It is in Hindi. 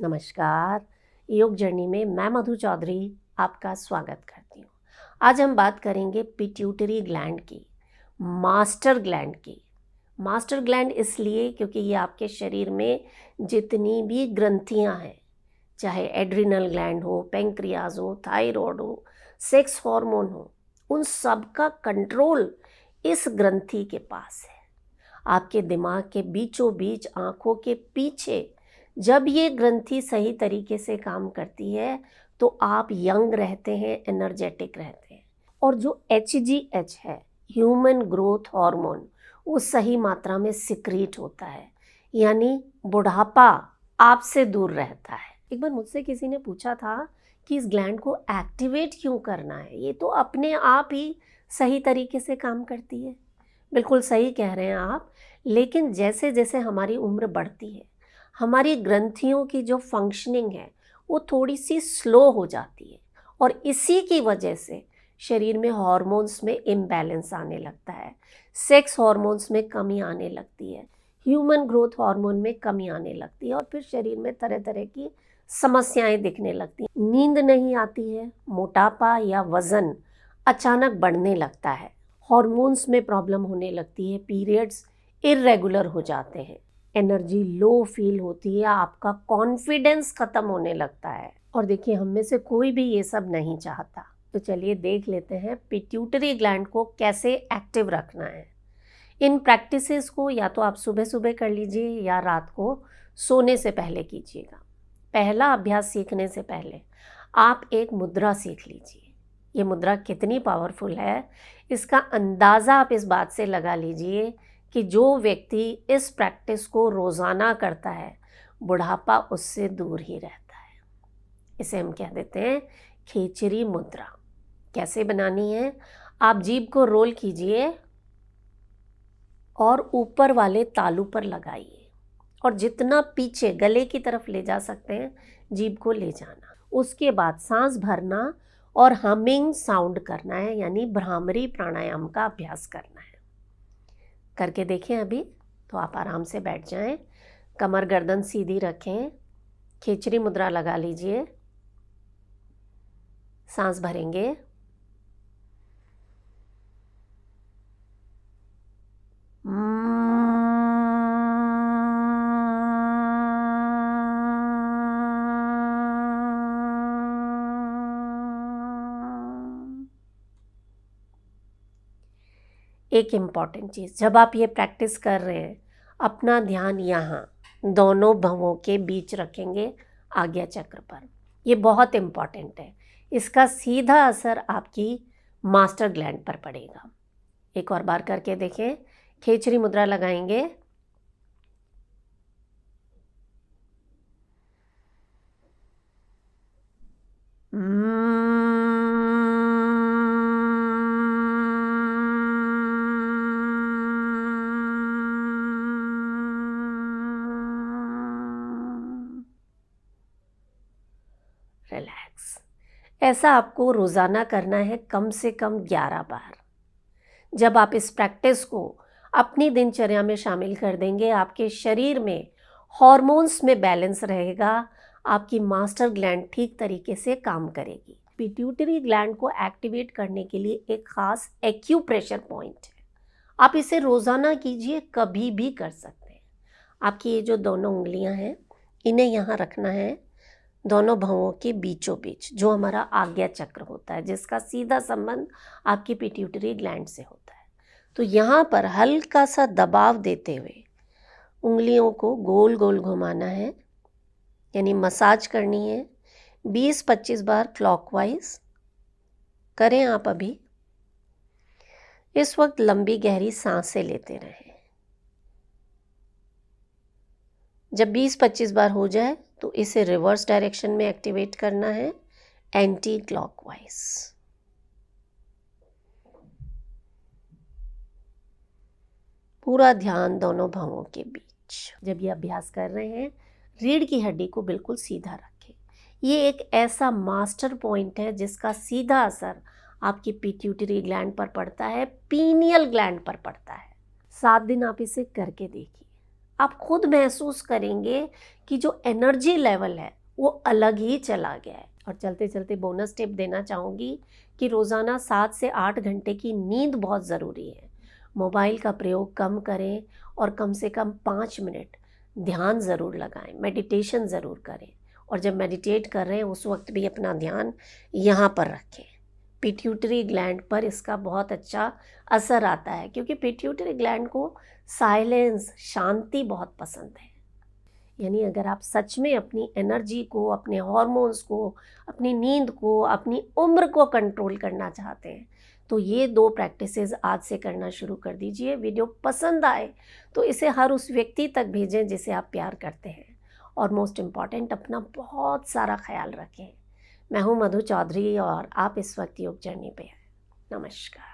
नमस्कार। योग जर्नी में मैं मधु चौधरी आपका स्वागत करती हूँ। आज हम बात करेंगे पिट्यूटरी ग्लैंड की, मास्टर ग्लैंड की। मास्टर ग्लैंड इसलिए क्योंकि ये आपके शरीर में जितनी भी ग्रंथियाँ हैं, चाहे एड्रिनल ग्लैंड हो, पेंक्रियाज हो, थायराइड हो, सेक्स हार्मोन हो, उन सब का कंट्रोल इस ग्रंथि के पास है। आपके दिमाग के बीचों बीच, आँखों के पीछे जब ये ग्रंथि सही तरीके से काम करती है तो आप यंग रहते हैं, एनर्जेटिक रहते हैं। और जो HGH है, ह्यूमन ग्रोथ हार्मोन, वो सही मात्रा में सिक्रीट होता है, यानी बुढ़ापा आपसे दूर रहता है। एक बार मुझसे किसी ने पूछा था कि इस ग्लैंड को एक्टिवेट क्यों करना है, ये तो अपने आप ही सही तरीके से काम करती है। बिल्कुल सही कह रहे हैं आप, लेकिन जैसे जैसे हमारी उम्र बढ़ती है, हमारी ग्रंथियों की जो फंक्शनिंग है वो थोड़ी सी स्लो हो जाती है और इसी की वजह से शरीर में हार्मोन्स में इम्बैलेंस आने लगता है, सेक्स हार्मोन्स में कमी आने लगती है, ह्यूमन ग्रोथ हार्मोन में कमी आने लगती है और फिर शरीर में तरह तरह की समस्याएं दिखने लगती हैं। नींद नहीं आती है, मोटापा या वज़न अचानक बढ़ने लगता है, हार्मोन्स में प्रॉब्लम होने लगती है, पीरियड्स इर्रेगुलर हो जाते हैं, एनर्जी लो फील होती है, आपका कॉन्फिडेंस ख़त्म होने लगता है। और देखिए, हम में से कोई भी ये सब नहीं चाहता। तो चलिए देख लेते हैं पिट्यूटरी ग्लैंड को कैसे एक्टिव रखना है। इन प्रैक्टिसेस को या तो आप सुबह सुबह कर लीजिए या रात को सोने से पहले कीजिएगा। पहला अभ्यास सीखने से पहले आप एक मुद्रा सीख लीजिए। ये मुद्रा कितनी पावरफुल है, इसका अंदाज़ा आप इस बात से लगा लीजिए कि जो व्यक्ति इस प्रैक्टिस को रोज़ाना करता है, बुढ़ापा उससे दूर ही रहता है। इसे हम कह देते हैं खेचरी मुद्रा। कैसे बनानी है? आप जीभ को रोल कीजिए और ऊपर वाले तालू पर लगाइए और जितना पीछे गले की तरफ ले जा सकते हैं, जीभ को ले जाना। उसके बाद सांस भरना और हमिंग साउंड करना है, यानी भ्रामरी प्राणायाम का अभ्यास करना है। करके देखें अभी। तो आप आराम से बैठ जाएं, कमर गर्दन सीधी रखें, खेचरी मुद्रा लगा लीजिए, सांस भरेंगे, एक इम्पॉर्टेंट चीज़, जब आप ये प्रैक्टिस कर रहे हैं, अपना ध्यान यहाँ दोनों भवों के बीच रखेंगे, आज्ञा चक्र पर। ये बहुत इम्पॉर्टेंट है, इसका सीधा असर आपकी मास्टर ग्लैंड पर पड़ेगा। एक और बार करके देखें। खेचरी मुद्रा लगाएंगे, रिलैक्स। ऐसा आपको रोज़ाना करना है, कम से कम 11 बार। जब आप इस प्रैक्टिस को अपनी दिनचर्या में शामिल कर देंगे, आपके शरीर में हॉर्मोन्स में बैलेंस रहेगा, आपकी मास्टर ग्लैंड ठीक तरीके से काम करेगी। पिट्यूटरी ग्लैंड को एक्टिवेट करने के लिए एक खास एक्यूप्रेशर पॉइंट है, आप इसे रोज़ाना कीजिए, कभी भी कर सकते हैं। आपकी ये जो दोनों उंगलियां हैं, इन्हें यहाँ रखना है दोनों भवों के बीचों बीच, जो हमारा आज्ञा चक्र होता है, जिसका सीधा संबंध आपकी पिट्यूटरी ग्लैंड से होता है। तो यहाँ पर हल्का सा दबाव देते हुए उंगलियों को गोल गोल घुमाना है, यानी मसाज करनी है। 20-25 बार क्लॉकवाइज करें आप अभी। इस वक्त लंबी गहरी सांसें लेते रहें। जब 20-25 बार हो जाए तो इसे रिवर्स डायरेक्शन में एक्टिवेट करना है, एंटी क्लॉकवाइज। पूरा ध्यान दोनों भवों के बीच। जब ये अभ्यास कर रहे हैं, रीढ़ की हड्डी को बिल्कुल सीधा रखें। ये एक ऐसा मास्टर पॉइंट है जिसका सीधा असर आपकी पिट्यूटरी ग्लैंड पर पड़ता है, पीनियल ग्लैंड पर पड़ता है। 7 दिन आप इसे करके देखिए, आप खुद महसूस करेंगे कि जो एनर्जी लेवल है वो अलग ही चला गया है। और चलते चलते बोनस टिप देना चाहूँगी कि रोज़ाना 7 से 8 घंटे की नींद बहुत ज़रूरी है। मोबाइल का प्रयोग कम करें और कम से कम 5 मिनट ध्यान ज़रूर लगाएं, मेडिटेशन ज़रूर करें। और जब मेडिटेट कर रहे हैं उस वक्त भी अपना ध्यान यहाँ पर रखें। पिट्यूटरी ग्लैंड पर इसका बहुत अच्छा असर आता है, क्योंकि पिट्यूटरी ग्लैंड को साइलेंस, शांति बहुत पसंद है। यानी अगर आप सच में अपनी एनर्जी को, अपने हॉर्मोन्स को, अपनी नींद को, अपनी उम्र को कंट्रोल करना चाहते हैं तो ये 2 प्रैक्टिसेस आज से करना शुरू कर दीजिए। वीडियो पसंद आए तो इसे हर उस व्यक्ति तक भेजें जिसे आप प्यार करते हैं। और मोस्ट इम्पॉर्टेंट, अपना बहुत सारा ख्याल रखें। मैं हूँ मधु चौधरी और आप इस वक्त योग जर्नी पे हैं। नमस्कार।